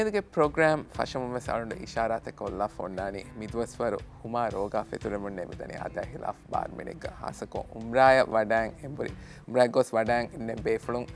miyadge program fashamu mesalunde isharate kolla fonnani midwaswaru huma roga feturemunne midani ada hilaf bar menegga hasako umraya wadan emburi umraya gos wadan inne befulun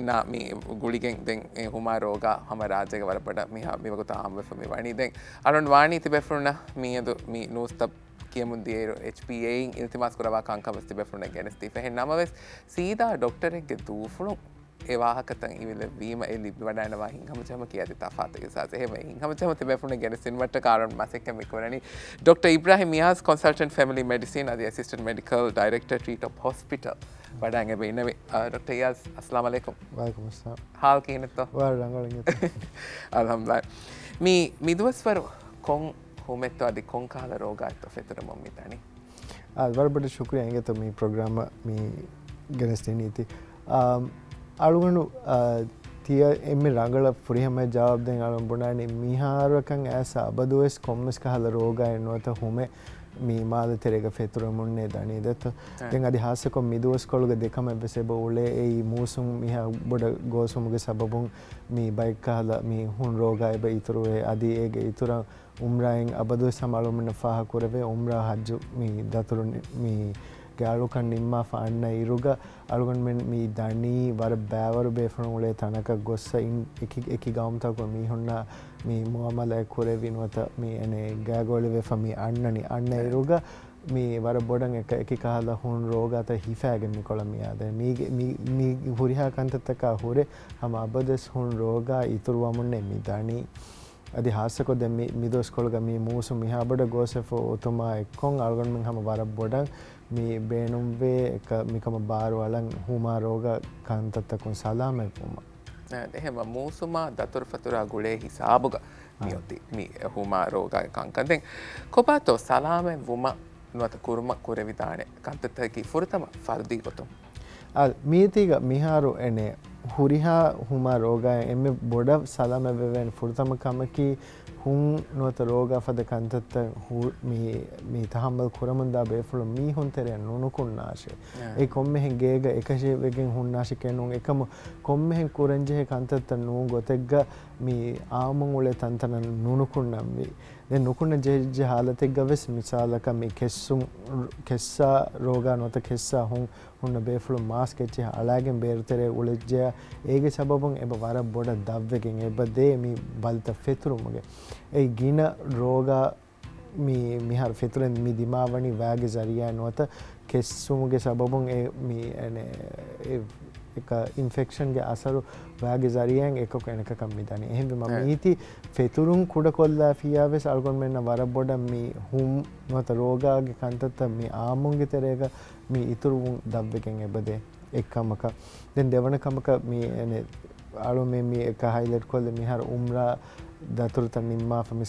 na mi guligen den huma roga hama rajega warpada mi waguta amwe fami wani den alon wani tibefulna miyadu mi nustab kiyamundiero HPA in iltimas kurawa kankam tibefulna genesti fehen namaves sida doctor egge dufulun එවාහකතන් ඉවිල වීම එලිබි වඩානවා හිංහමචම කියති තෆාතක සාස එහෙම හිංහමචම තිබෙපුණ ගැන සින්වට කාරණ මසෙක්ක මිකරණි doctor ඉබ්‍රාහිම් මියාස් consultant family medicine අද assistant medical ඩයිරෙක්ටර් ට්‍රීටොප් hospital වඩාන් එබ ඉන්නවේ doctor ඉයාස් අස්ලාම අලයිකුම් වලයිකුම් අස්ලාම් හාල් කීනතෝ වරංගලින් අල්හම්දුලිල්ලාහ් මි මිදවස්වර කොන් හොමෙත්තෝ අදි කොන් කාල රෝගායත ෆෙතර මොම්මිතානි වරබඩ ශුක්‍රියා ඉංගත මේ ප්‍රෝග්‍රෑම මේ ගෙනස්තෙනීති අලුගනු තිය එම රංගල පුරිහම ජවාබ්දෙන් අලුඹුණානි මිහාරකන් ඇස අබදුවස් කොම්මස් කහල රෝගය නොත හොමේ මේ මාද තෙරේක ෆෙතුරමුන්නේ දනීදත දැන් අදි හාසකො මිදුවස් කොළුග දෙකම බෙසෙබ උලේ ඒ මූසුම් මිහ බොඩ ගෝසුමුගේ සබබුන් මේ බයික් කහල මේ හුන් රෝගය බ ඉතුරුවේ අදි ඒගේ ඉතුරන් උම්රායෙන් අබදුවස් සමලුමන ෆාහ කුරවේ උම්රා හජ්ජු මේ දතුරු මේ අලුකන් නිම්මා ෆාන්න ඉරුග අලුගන් මෙන් මේ දනී වර බෑවරු බේෆනුලේ තනක ගොස්ස එකි ගවම්තක මිහුන්න මේ මුවමල කුරේ විනවත මේ එනේ ගෑගෝලි වෙෆමි අන්නනි අන්න ඉරුග මේ වර බොඩන් එක කහලා හුන් රෝගත හිෆෑගෙන් නිකොළමියාද මේ හුරිහා කන්තතක හුරේ හම අබදස් හුන් රෝගා ඉතුරුවමුන්නේ මේ දනී අදි හාසකො දැන් මේ මිදොස් කොළග මේ මූසු මිහා බඩ ගෝසෙෆෝ ඔතමා එක්කොන් අලුගන් මෙන් හම වර බොඩන් මේ බේනුම් වේ එක මිකම බාර වලන් හුමා රෝග කන්තත්තකුන් සලාමෙ පුමා එහෙම මූසුමා දතුරු ෆතුරා ගුලේ හිසාබුග මියොති මි හුමා රෝග කංකදෙන් කොපාතෝ සලාමෙ වුම නොත කුරුම කුරවිතානේ කන්තත්තකි ෆුරතම ෆර්දි කොතම් මීතිග මිහාරු එනේ හුරිහා හුමා රෝගය එමෙ බොඩ සලාමෙ වෙවෙන් ෆුරතම කමකි හුන් නොත රෝග ෆද කන්තත්ත මේ තහම්බල් කුරමුන්දා බේෆුල මීහුන් තෙරෙන් නුනුකුන්නාශේ ඒ කොම්මෙහෙන් ගේග එකශේ වෙගෙන් හුන්නාශි කෙනුන් එකම කොම්මෙහෙන් කුරංජෙහි කන්තත්ත නූ ගොතෙග්ග මේ ආමුන් උලේ තන්තන නුනුකුන්නම් වේ දැන් නුකුන්න ජෙජ්ජ හාලතෙග්ග වෙස් මිසාලක මේ කෙස්සා රෝගා නොත කෙස්සා හුන්න බේෆුල මාස් කෙච්චි අලාගෙන් බේරතරේ උලෙජ්ජ ඒගේ සබබුන් එබ වර බොඩ දව්වෙකින් එබ දේ මේ බල්ත ෆෙතුරුමුගේ ඒ ගින රෝගා මේ මිහර ෆෙතුරෙන් මේ දිමාවනි වෑගේ ජරියා නොත කෙස්සුමුගේ සබබුන් ඒ මේ එනේ එක ඉන්ෆෙක්ෂන්ගේ අසරු වෑගේ ජරියන් එකක එනක මිදනි එහෙම මම මීති ෆෙතුරුන් කුඩ කොල්ලා ෆියාවෙස් අල්ගොන් මෙන්න වර බොඩ මේ හුම් නොත රෝගාගේ කන්තත්ත මේ ආමුන්ගේ තරේක මේ ඉතුරු දව්වෙකින් එබදේ එක්කමක දැන් දෙවන කමක මේ එනේ අලු මේ එක හයිලයිට් කොල්ල මිහර උම්රා දතුරුත නිම්මා ෆම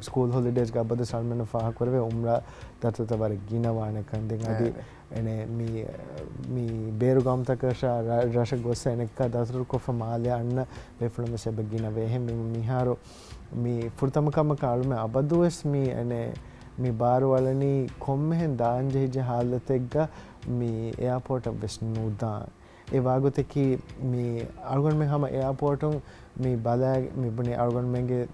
ස්කූල් හොලිඩේස් ගබද සල්මන ෆාහ කරවේ උම්රා දතුරුත වර ගිනවාන කන්දෙන් අදී එනේ මේ බේරු ගම්තකෂා රශ ගොස්ස එනක දතුරු කොෆ මාලය අන්න බෙෆලම සෙබ ගිනවේ එහෙම මිහාරෝ මේ ෆුර්තමකම කාලුම අබදුවස් මේ එනේ මේ බාරවලනි කොම්මෙන් දාංජෙහිජ හාලතෙග්ග මේ එයාපෝර්ට් වෙස් නූදාන් ඒ වාගොතකි මේ අල්ගොන් මෙන් හම එයාපෝර්ටුන් මේ බලා මේ බුනේ අල්ගොන් මෙන්ගේ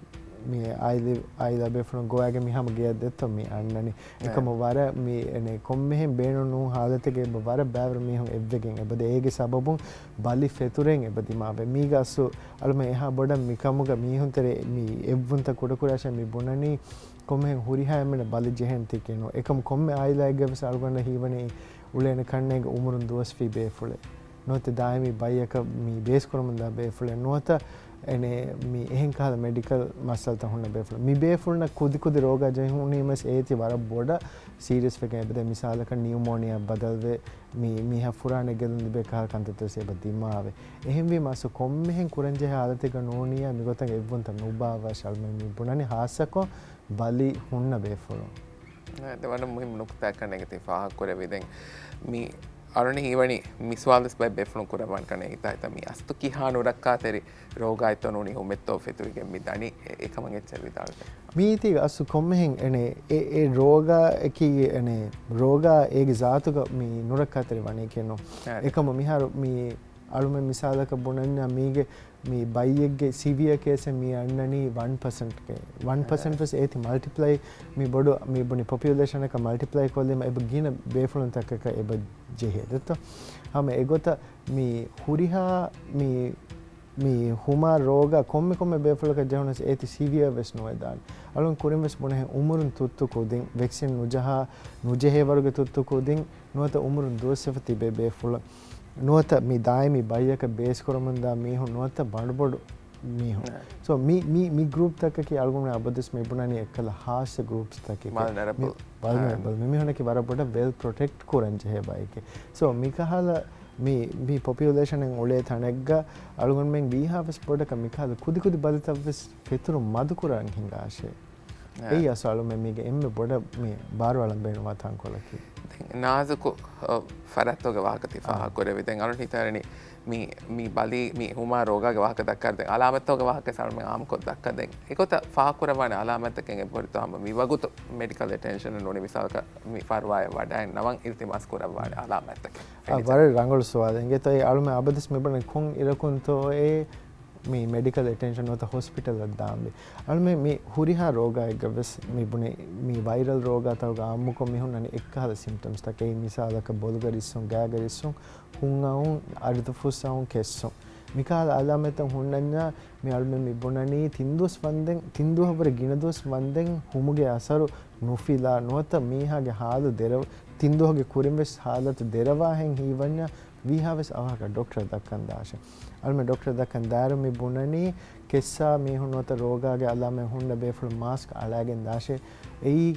මේ ආයිලා බෙෆන ගෝයාගේ මිහම ගියද දෙත්ත මේ අන්නනි එකම වර මේ එනේ කොම්මෙන් බේනුනු හාලතෙගේ වර බෑවර මිහම එව්වෙගෙන් එබද ඒගේ සබබුන් බලි ෆෙතුරෙන් එබදිමාවේ මීගස්සු අලම එහා බොඩ මිකමුග මීහුන්තරේ මේ එව්වුන්ත කුඩ කුඩාෂ මේ බොනනි කොම්මෙන් හුරිහා එමන බලි ජෙහෙන්ති කෙනෝ එකම කොම්මෙ ආයිලා ගවස අල්ගොන්න හීවනේ උලේන කන්නේගේ උමුරුන් දුවස් ෆී බේෆුලේ නොත දායමි බයියක මේ බේස් කරමුන්දා බේෆුලේ නොත එනේ මේ එහෙන් කහල මෙඩිකල් මස්සල් තහුන්න බේෆුල මේ බේෆුල්න කුදි රෝග ජෙහුනීමස් ඒති වර බොඩ සීරියස් වෙක එබද මිසාලක නියුමෝනියා බදල්වේ මේ මිහ ෆුරානේ ගෙදන් දිබේ කහ කන්තතසේ බදිමාවේ එහෙන් වි මාස කොම්මෙන් කුරංජේ හාලතක නෝනියා මිගොතක එවුන්ත නුබාව ශල්ම මේ බුණනි හාසකෝ බලි හුන්න බේෆුල දෙවන මුහිම නුක්තා කන්නේක ෆාහ කරවේ දැන් මේ අරණ හීවනි මිස්වාල්ස් බයි බෙෆ්ලුන් කුරවන් කනේ හිතා මේ අස්තු කිහානු රක්කා තෙරි රෝගායතනෝනි හොමෙත්තෝ ෆෙතුරිගෙන් මිදනි ඒකමන් එච්චර විදාලට මීති අසු කොම්මෙන් එනේ ඒ රෝගා එකි එනේ රෝගා ඒගේ ජාතුක මේ නුරක්කා තෙරි වනේ කියනෝ එකම මිහාර මේ අලුම මිසාලක බොනන්න මීගේ మీ బయ్యెగ్గే సివియర్ కేసె మీ అన్నని 1% 1% was ඒති multiply me බොඩු me බොනි population එක multiply කොල්ලෙම එබ ගින බේෆුලන් තක්කක එබ ජෙහෙ දත්ත හම එගොත మీ හුරිහා మీ හුමා රෝග කොම්මෙ බේෆුලක ජහනස් ඒති සිවියර් වෙස් නොයදාන අලුන් කුරින් වෙස් මොනේ උමුරුන් තුත්තු කොදින් වැක්සින් නුජෙහෙ වර්ග තුත්තු කොදින් නොත උමුරුන් දෝසෙෆති බේෆුල නොත මේ දායමි බයියක බේස් කරමන්දා මීහු නොත බඩබොඩු මීහු so మీ గ్రూప్ తక్కకి అల్గున అబదస్ మే బునాని ఎక్కల హాస్ గ్రూప్స్ తక్కకి బల్ మే హనకి వరబొడ వెల్ ప్రొటెక్ట్ కోరంజ హే బైకే so మీ కహాల మీ population en ole thanegga algon men we have sport ka mikhala kudi balitavis feturu madukuran hinga ashe ei asalu men mige emme boda me barwalam benuwa tankolaki නාසකු ෆරත්වග වාහකති ෆාහකොරෙ දැන් අලුත් හිතරනි මේ බලි මේ හුමා රෝගාගේ වාහක දක්කර දැන් අලාමත්වග වාහක සල්ම ආමකොත් දක්ක දැන් ඒකත ෆාහකොරවන අලාමත්තකෙන් එපොරිතම මේ වගුත මෙඩිකල් ඇටෙන්ෂන් නොනි විසල්ක මේ ෆර්වාය වඩා නවන් ඉල්තිමාස් කරවවාන අලාමත්තක වර රංගොල් සවාදෙන් ගෙතයි අලුම අබදස් මෙබන කුන් ඉරකුන්තෝ ඒ మీ మెడికల్ అటెన్షన్ వత హాస్పిటల్ అద్దాంబి అల్మే మీ హురిహా రోగా గవస్ మీ బునే మీ వైరల్ రోగా తవగ అమ్ముకొ మీ హున్నని ఎక్కల సింప్టమ్స్ తకే మిసాలక బొల్గరిస్సం గాగరిస్సం హుంగావు అర్ధఫుస్సావు కెస్సం మికాల అలామెతం హున్నన్యా మీ అల్మే మీ బునని తిందుస్ వందెం తిందుహవర గినదుస్ వందెం హుముగే అసరు నుఫిలా నోత మీహాగే హాలు దెరవ తిందుహగే కురింవెస్ హాలతు దెరవాహెం హీవన్య we have is avaka doctor dakkan dashe alme doctor dakkan daru mi bunani kessa mi hunota roga ge alame hunna beful mask alagen dashe ei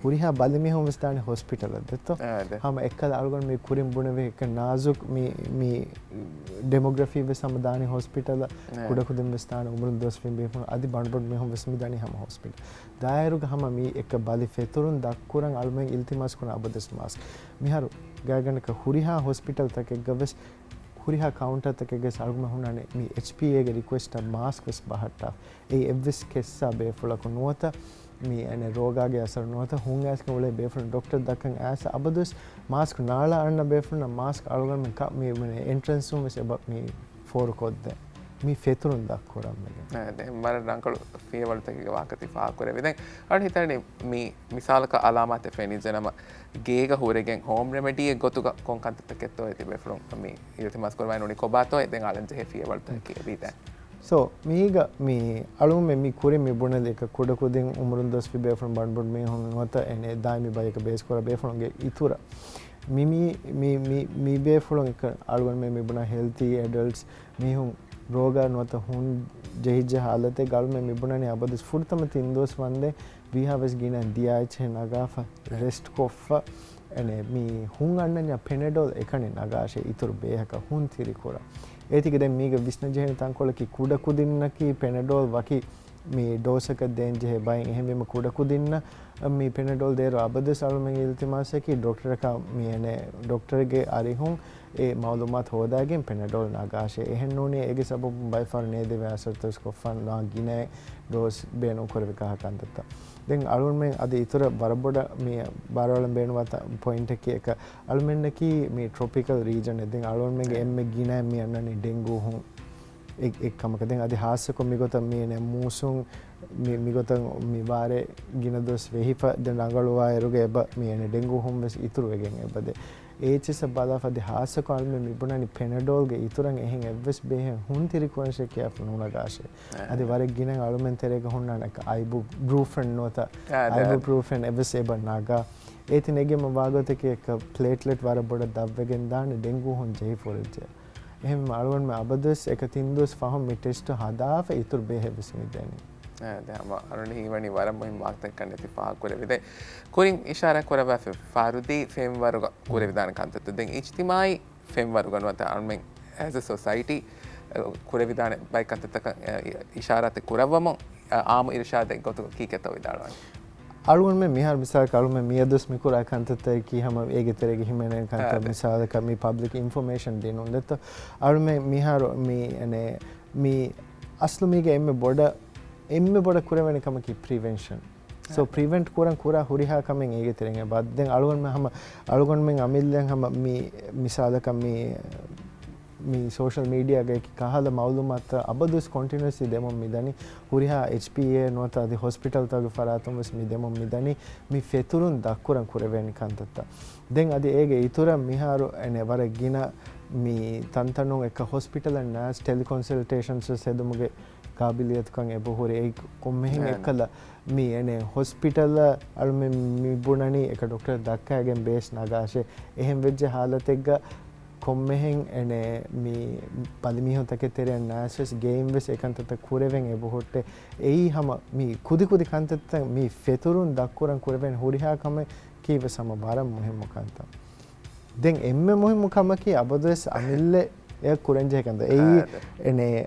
huriha bali mi hom stane hospital adetto hama ekkala algon mi kurim bunave ek nazuk mi demography ve samadani hospital kuda kudum stane umrun dos fim beful adi bandbod mi hom vesmidani hama hospital dairu hama mi ek bali feturun dakkuran almen iltimas kuna abades mask mi haru ගෑගනක හුරිහා hospital තක ගවස් හුරිහා counter තක ගස් අල්ගම හුනනේ මේ HPA ගේ රික්වෙස්ට් මාස්ක් වෙස් බහට්ටා ඒ එවස් කෙස්සා බේෆුලක නොත මේ අනේ රෝගාගේ අසර නොත හුන් ඇස් කවලේ බේෆුල ડોක්ටර් දක්කන් ඇස් අබදස් මාස්ක් නාලා අන්න බේෆුල මාස්ක් අල්ගම මේ එන්ට්‍රන්ස් රූම් වෙස් එබ මේ ෆෝර් කොද්ද මේ ෆෙතුරුන් දක්කොරම් මේ දැන් මර රංකල ෆේවල් තක වාකති ෆාකරේ දැන් අර හිතන්නේ මේ මිසාලක අලාමත් ෆෙනි ජනම ගේග හොරගෙන් හෝම් රෙමඩි එක ගොතුක කොන්කන්තත කෙත්තෝ ඇති බෙෆ්ලොම් මේ ඉල්තිමාස් කරවයි නොනි කොබාතෝ දැන් අලන්ජ හෙෆියවල් තක බීත so මීග මේ අලුම මේ කුරේ මේ බොන දෙක කුඩ කුදෙන් උමරුන් දස් ෆි බෙෆ්ලොම් බන්බොඩ් මේ හොන් නොත එනේ දාමි බයික බේස් කර බෙෆ්ලොම් ගේ ඉතුර මේ බෙෆ්ලොම් එක අලුවන් මේ බොන හෙල්ති ඇඩල්ට්ස් මේ හොන් रोगा नोत हुन जहिज हालते गल में मिबुनने अबदस फुर्तम तिंदोस वंदे वी हैव इस गिना दिया छे नगाफ रेस्ट कोफ एने मी हुन अन्नन्या पेनेडोल एकने नगाशे इतुर बेहक हुन थिरि कोरा एतिके दे मीग विष्णु जहेन तांकोलकी कुड कुदिन्नकी पेनेडोल वकी मी डोसक देन जे बाइन එහෙම කුඩ කුදින්න මේ පෙනඩෝල් දේර අබදස් අලුමෙන් ඉල්තිමාසකි ડોක්ටර් එක මේ එනේ ડોක්ටර්ගේ අරිහුන් ඒ මාලුමාත් හොදාගෙන් පෙනඩෝල් නගාෂේ එහෙන් නෝනේ ඒගේ සබබ බයි ෆාර් නේ දෙව අසර්තස් කොෆන් ලා ගිනේ ඩෝස් බේනෝ කරව කහකන්දත දැන් අලුමෙන් අද ඉතර වරබොඩ මේ බාරවලම් බේනවත පොයින්ට් එක අලුමෙන්නකි මේ ට්‍රොපිකල් රීජන් එක දැන් අලුමෙන්ගේ එම්මේ ගිනේ මේ අන්නනේ ඩෙන්ගු හුන් එක්කමක දැන් අද හාස්‍යක මිගොත මේ නේ මූසුන් මිගොත මිවාරේ ගිනදොස් වෙහිප දැන් රංගලුවා එරුගේ එබ මේ නේ ඩෙන්ගු හුම් වෙස් ඉතුරු වෙගෙන් එබද ඒචස බලාෆද හාස්‍යක අල්මේ මිබුණනි පෙනඩෝල්ගේ ඉතුරුන් එහෙන් එවස් බෙහෙන් හුන් තිරිකොන්ෂේ කියාප නුනගාෂේ අද වරෙක් ගිනන් අලුමෙන් තෙරේක හුන්නනක අයිබු බ්‍රූෆන් නොත අයිබු බ්‍රූෆන් එවස් එබ නාගා ඒති නෙගෙම වාගතක එක ප්ලේට්ලට් වර බොඩ දව්වෙගෙන් දාන ඩෙන්ගු හුන් ජෙහි ෆොරජේ එහෙම අලුවන් මේ අබදස් එක තින්දොස් ෆහම් මේ ටෙස්ට් හදාෆ ඉතුරු බෙහෙවස් මිදෙනි දැන් අරුණ හිවනි වරම් මොහිම් වාක්තක් කන්න ති ෆා කුර විදේ කුරින් ඉෂාරා කරවා ෆාරුදි ෆෙම් වරුග කුර විදාන කන්තත් දැන් ඉජ්තිමායි ෆෙම් වරුග නවත අරුමෙන් as a society කුර විදාන බයි කන්තක ඉෂාරාත කුරවම ආම ඉර්ෂාද ගොතු කීකත විදාලවයි අලුවන් මේ මිහාර මිසාල කලුම මියදස් මිකුරා කන්තත කි හැම ඒගේ තරගේ හිමෙන කන්ත මිසාල කමි පබ්ලික් ඉන්ෆර්මේෂන් දෙනු දෙත අලුම මිහාර මේ අනේ මේ අස්ලුමිගේ එම්මේ බොඩ එම්මේ බොඩ කුරවෙන කමකි prevention so prevent kuran kura huriha kamen ege terenge bad den alugon me hama alugon men amillen hama mi misala kam mi మీ సోషల్ మీడియాಗೆ ಕಹಲ ಮಾಲೂಮಾತ್ ಅಬದುಸ್ ಕಂಟಿನ್ಯೂಸ್ಲಿ ದೆಮೊಂ ಮಿದನಿ ಹುರಿಹಾ HPA ನೋತ ಅದಿ ಹಾಸ್ಪಿಟಲ್ ತಗ ಫರಾತುಂಬಸ್ ಮಿ ದೆಮೊಂ ಮಿದನಿ ಮಿ ಫೆತುರುನ್ ದಕ್ಕುರಂ ಕುರೆವೆನಿ ಕಂತತ್ತ ದೆನ್ ಅದಿ ಏಗೆ ಇತುರ ಮಿಹಾರು ಎನೆ ವರ ಗಿನ ಮಿ ತಂತನು ಎಕ್ಕ ಹಾಸ್ಪಿಟಲ್ ಅಂಡ್ ನರ್ಸ್ ಟೆಲಿಕನ್ಸಲ್ಟೇಷನ್ಸ್ ಸೆದುಮುಗೆ ಕಾಬಿಲಿಯತ್ಕಂ ಎಬಹುರಿ ಏ ಕೊಮ್ಮೆಹಿಂ ಎಕ್ಕಲ ಮಿ ಎನೆ hospital ಅಳು ಮಿ ಬುಣನಿ ಎಕ doctor ದಕ್ಕಾಗೆಂ base ನಗಾಶೆ ಎಹೆಂ ವೆಜ್ಜೆ ಹಾಲತೆಗ್ಗ කොම්මෙහෙන් එනේ මේ පලිමිහොතක තෙරෙන් නෑසස් game වෙස් එකන්තත කුරෙවෙන් එබොහොට්ට එයි හම මේ කුදි කුදි කන්තත මේ ෆෙතුරුන් දක්කුරන් කුරෙවෙන් හොරිහා කම කීව සම බාරම් මුහිම් මුකන්ත දැන් එම්මෙ මුහිම් මුකම කී අබදස් අමිල්ල එය කුරෙන්ජේ කන්ත එයි එනේ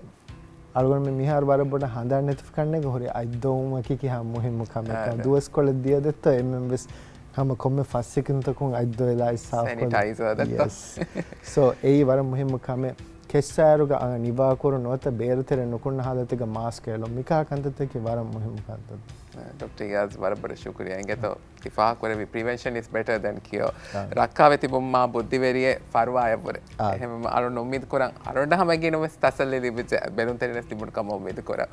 අලුගන් මේ මිහාර බර බොඩ හඳන් නැතිව කන්නේ හොරි අයිදෝම කී හම මුහිම් මුකම දුවස් කොල දිය දෙත්ත එම්මෙ වෙස් हम komme fassikintokun aiddoela isaaf sanitizer datta yes so ei war muhim kame kessaruga niva koru nota berutere nukun halatega mask elo mika kantate ki war muhim kantat dr yaz barabara shukriya ingeto kifa kore prevention is better than cure rakkawe tibumma buddhiveriye farwaya pore ehema aron ummid koran aronda hamagino mes tasalle libje belun terines tibun kam ummid koran